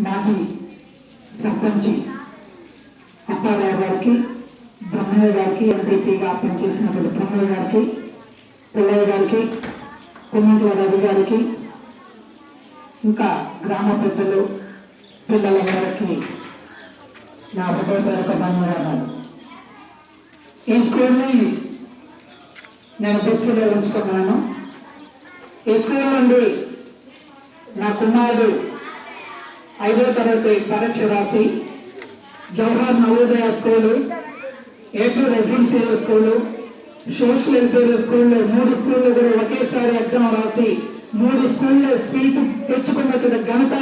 మాజీ సర్పంచ్ అప్పారావు గారికి, బ్రహ్మయ్య గారికి, ఎంపీపీగా పనిచేసినటువంటి బ్రహ్మయ్య గారికి, పుల్లయ్య గారికి, పున్నట్ల రవి గారికి, ఇంకా గ్రామ పెద్దలు పిల్లలందరికీ నా హృదయపూర్వక ధన్యవాదాలు. ఈ స్కూల్ని నేను దృష్టిలో ఉంచుకున్నాను. ఈ స్కూల్ నుండి నా కుమారుడు 5వ తరగతి పరీక్ష రాసి Jawahar Navodaya school, AP residential school, social welfare స్కూల్లో 3 స్కూళ్ళు కూడా ఒకేసారి ఎగ్జామ్ రాసి 3 స్కూల్లో సీటు తెచ్చుకున్నటువంటి ఘనత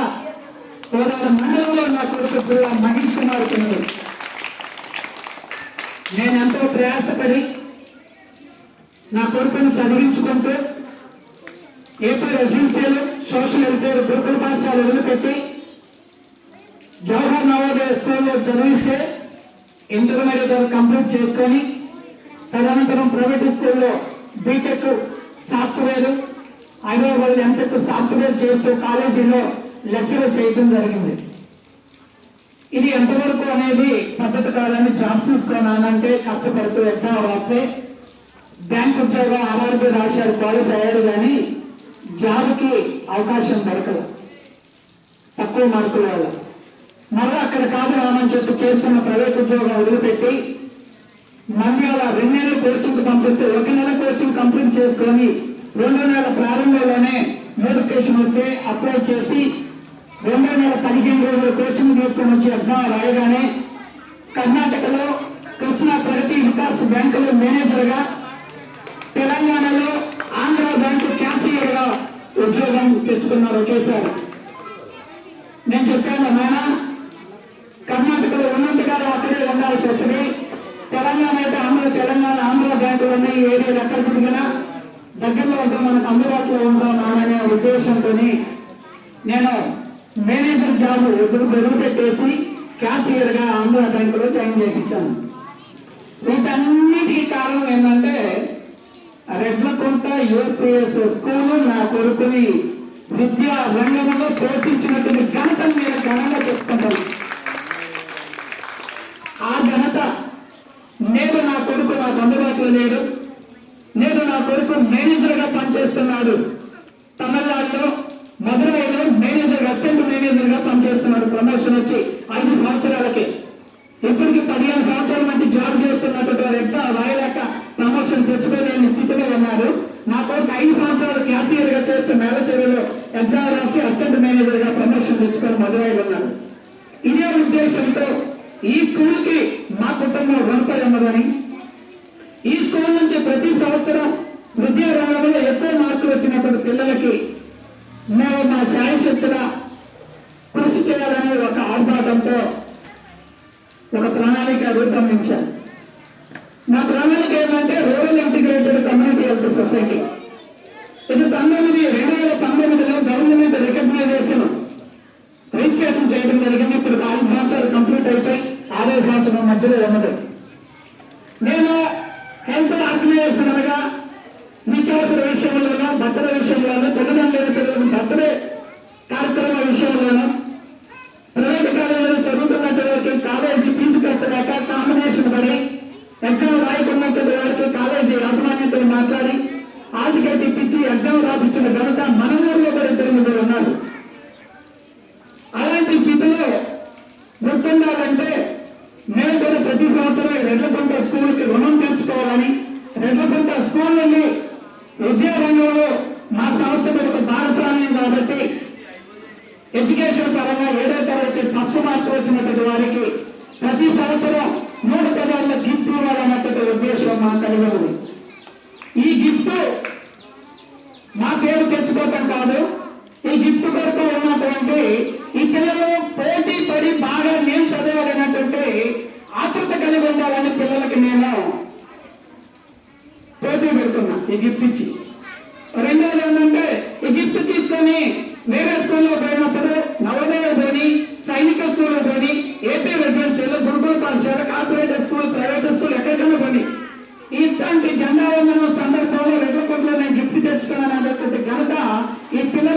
కోదాడ మండలంలో నా కొడుకు పిల్ల మహేష్ కుమార్కి ఉంది. నేను ఎంతో ప్రయాసపడి నా కొడుకును చదివించుకుంటూ ఏపీ రెసిడెన్షియల్ సోషల్ వెల్ఫేర్ గురుకుల పాఠశాల వదిలిపెట్టి జవహర్ నవోదయ స్కూల్లో చదివిస్తే ఇంటర్మీడియట్ కంప్లీట్ చేసుకొని తదనంతరం ప్రైవేట్ స్కూల్లో BTech software, Hyderabad MTech software చేస్తూ కాలేజీలో లెక్చరర్ చేయడం జరిగింది. ఇది ఎంతవరకు అనేది పద్ధతి కాదని జాబ్ చూసుకోనానంటే కష్టపడుతూ ఎగ్జామ్ రాస్తే బ్యాంక్ ఉద్యోగం ఆర్ఆర్బీ రాశారు, క్వాలిఫై అయ్యాడు, కానీ జాబ్కి అవకాశం దొరకదు తక్కువ మార్కుల వల్ల. మళ్ళీ అక్కడ కాదు రామని చెప్పి చేస్తున్న ప్రైవేట్ ఉద్యోగం వదిలిపెట్టి మండ్యాల 2 నెలలు కోచింగ్ పంపిస్తే 1 నెల కోచింగ్ కంప్లీట్ చేసుకొని 2వ నెల ప్రారంభంలోనే నోటిఫికేషన్ వస్తే అప్లై చేసి 2వ నెల 15 రోజులు కోచింగ్ తీసుకొని వచ్చి ఎగ్జామ్ రాయగానే కర్ణాటకలో కృష్ణా ప్రగతి వికాస్ బ్యాంకులో మేనేజర్గా, తెలంగాణలో ఆంధ్ర బ్యాంకు క్యాషియర్గా ఉద్యోగం తెచ్చుకున్నారు ఒకేసారి. నేను చెప్పాను, నాయన కర్ణాటకలో ఉన్నంతకాలం అక్కడే ఉండాల్సి వస్తుంది, తెలంగాణ అయితే ఆంధ్ర బ్యాంకులు ఉన్నాయి, ఏరియాలు ఎక్కడ తిరిగినా దగ్గరలో ఉంటే మనకు అందుబాటులో ఉంటాం అనే ఉద్దేశంతో నేను మేనేజర్ జాబ్ వదిలిపెట్టేసి క్యాషియర్గా ఆంధ్ర బ్యాంకులో జాయిన్ చేయించాను. వీటన్నిటికీ కారణం ఏంటంటే రెడ్లకుంట యూపీఎస్ స్కూలు నా కొడుకుని విద్యా రంగంలో పోషించినటువంటి ఘనత నేను ఘనంగా చెప్పుకుంటాను. ఆ ఘనత నేడు నా కొడుకు నాకు అందుబాటులో లేడు. నేడు నా కొడుకు మేనేజర్గా పనిచేస్తున్నాడు. తమిళనాడులో మదురైలో మేనేజర్, అసిస్టెంట్ మేనేజర్గా పనిచేస్తున్నాడు. ప్రమోషన్ వచ్చి 5 సంవత్సరాలకి. ఇప్పటికి 15 సంవత్సరాల నుంచి జాబ్ చేస్తున్నటువంటి ఎగ్జామ్ రాయలేక ప్రమోషన్ తెచ్చుకోలేని స్థితిలో ఉన్నారు. నా కొడుకు 5 సంవత్సరాలు క్యాషియర్గా చేస్తూ మేలచెరువులో ఎగ్జామ్ రాసి అసిస్టెంట్ మేనేజర్గా ప్రమోషన్ తెచ్చుకొని మదురైలో ఉన్నారు. ఇదే ఉద్దేశంతో ఈ స్కూల్కి మా కుటుంబం రుణపడి ఉన్నదని, ఈ స్కూల్ నుంచి ప్రతి సంవత్సరం విద్యా రంగంలో ఎక్కువ మార్కులు వచ్చినటువంటి పిల్లలకి మేము మా శాయశక్తిగా కృషి చేయాలనే ఒక ఆర్భాటంతో ఒక ప్రణాళిక రూపొందించాను. నా ప్రణాళిక ఏంటంటే rural integrated community health society. ఇది 2019లో గవర్నమెంట్ రికగ్నైజేషన్ రిజిస్ట్రేషన్ చేయడం జరిగింది. ఇప్పుడు 4 సంవత్సరాలు కంప్లీట్ అయిపోయి 6వ సంవత్సరం మధ్యలో ఉన్నది. నేను హెల్త్ ఆర్గనైజేషన్ అనగా నిత్యావసర విషయంలోనూ, బట్టల విషయంలోనూ, తల్లిదండ్రుల బర్త్డే కార్యక్రమ విషయంలోనూ, ప్రైవేట్ కాలేజీలో చదువుతున్నటువంటి కాలేజీ ఫీజు కట్టలేక కాంబినేషన్ పడి ఎగ్జామ్ రాయకున్నటువంటి వారికి కాలేజీ యాజమాన్యంతో మాట్లాడి ఆర్థిక ఇప్పించి ఎగ్జామ్ రాపించిన ఘనత మన ఊరిలో కూడా 2 ఉన్నారు. అలాంటి స్థితిలో గుర్తుండాలంటే నేను కూడా ప్రతి సంవత్సరం రెడ్లకుంట స్కూల్కి రుణం తీర్చుకోవాలని, రెడ్లకుంట స్కూల్ నుండి విద్యారంగంలో మా సంస్థ ఒక భాగస్వామ్యం కాబట్టి ఎడ్యుకేషన్ పరంగా 7వ తరగతి ఫస్ట్ మార్క్ వచ్చినటువంటి వారికి ప్రతి సంవత్సరం 3 పదాల గిఫ్ట్ ఇవ్వాలన్నటువంటి ఉద్దేశం మా కలిగి ఉంది. ఈ గిఫ్ట్ మా పేరు తెచ్చుకోవటం కాదు, ఈ గిఫ్ట్ కొరకు ఉన్నటువంటి ఈ పిల్లలు పోటీ పడి బాగా నేను చదవాలన్నటువంటి ఆతృత కలిగి ఉండాలని పిల్లలకి నేను పోటీ పెడుతున్నా ఈ గిఫ్ట్ ఇచ్చి. రెండోది ఏంటంటే ఈ గిఫ్ట్ తీసుకొని వేరే స్కూల్లో పోయినప్పుడు నవోదయ పోని, సైనిక స్కూల్లో పోని, ఏపీ రెసిడెన్షియల్, గురుకుల పాఠశాల, కార్పొరేట్ స్కూల్, ప్రైవేట్ స్కూల్ ఎక్కడికైనా పోని ఇట్లాంటి జెండా వందనం సందర్భంలో రెడ్లకుంటలో నేను గిఫ్ట్ తెచ్చుకున్నాను అన్నటువంటి ఘనత ఈ పిల్లలు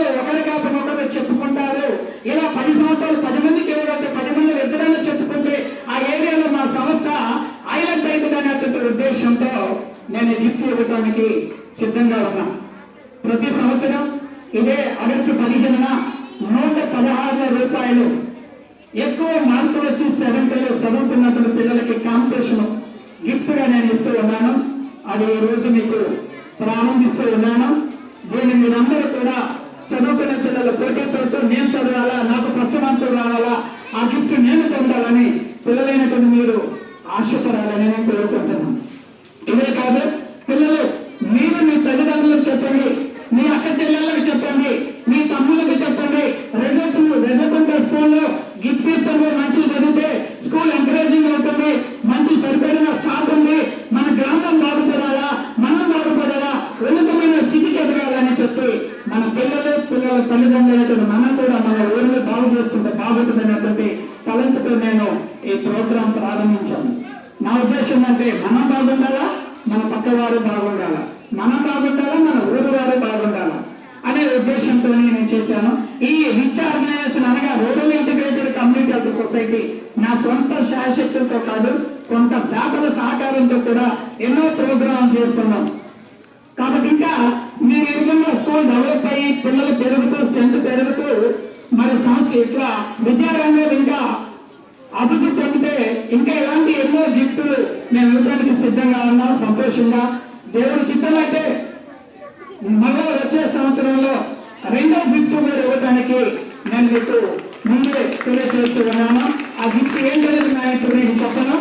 సిద్ధంగా ఉన్నాం. ప్రతి సంవత్సరం ఇదే ఆగస్టు 15న 116 రూపాయలు ఎక్కువ మార్కులు వచ్చి సెవెంత్లో చదువుతున్నటువంటి పిల్లలకి కాంపిటీషన్ గిఫ్ట్ గా నేను ఇస్తూ ఉన్నాను. అది ఈ రోజు మీకు ప్రారంభిస్తూ ఉన్నాను. దీన్ని మీరందరూ కూడా చదువుకునే పిల్లలు పోటీ పడుతూ నేను చదవాలా, నాకు ఫస్ట్ మార్కులు రావాలా, ఆ గిఫ్ట్ నేను పొందాలని పిల్లలైనటువంటి మీరు ఆశపడాలని నేను కోరుకుంటున్నాను. ఇదే కాదు, పిల్లలు మీరు మీ తల్లిదండ్రులకు చెప్పండి, మీ అక్క చెల్లెళ్ళకి చెప్పండి, మీ తమ్ముళ్ళకి చెప్పండి. రెడ్డకుంట స్కూల్లో గిఫ్ట్ ఇస్తుంది, మంచి చదివితే స్కూల్ ఎంకరేజింగ్ అవుతుంది, మంచి సరిపడిన స్టాఫ్ ఉంది, మన గ్రామం బాగుపడాలా, మనం బాగుపడాలా, ఉన్నతమైన స్థితికి ఎదగాలని చెప్పి మన పిల్లల తల్లిదండ్రులైనటువంటి మనం కూడా మన ఊరిని బాగు చేసుకుంటే బాగుంటుందనేటువంటి తలంపుతో నేను ఈ ప్రోగ్రాం ప్రారంభించాను. నా ఉద్దేశం అంటే మనం బాగుండాలా, మన పక్కవారు బాగుండాలా, మనం బాగుండాలా, మన ఊరు వారు బాగుండాలా అనే ఉద్దేశంతో నేను చేశాను. ఈ రిచ్ ఆర్గనైజేషన్ అనగా rural integrated community health society నా సొంత శాయశక్తులతో కాదు, కొంత దాతల సహకారంతో కూడా ఎన్నో ప్రోగ్రాం చేస్తున్నాం. కాబట్టి ఇంకా మీరు ఈ విధంగా స్కూల్ డెవలప్ అయ్యి పిల్లలు పెరుగుతూ స్ట్రెంత్ పెరుగుతూ మరి సంస్థ ఇట్లా విద్యారంగం ఇంకా అభివృద్ధి పొందితే ఇంకా ఇలాంటి ఎన్నో గిఫ్టులు మేము ఇవ్వడానికి సిద్ధంగా ఉన్నాం. సంతోషంగా దేవుడి చిత్తం అయితే మళ్ళా వచ్చే సంవత్సరంలో 2వ గిఫ్ట్ మీరు ఇవ్వడానికి నేను మీకు ముందే తెలియజేస్తూ ఉన్నాను. ఆ గిఫ్ట్ ఏంటనేది నా ఇప్పుడు నేను చెప్పను.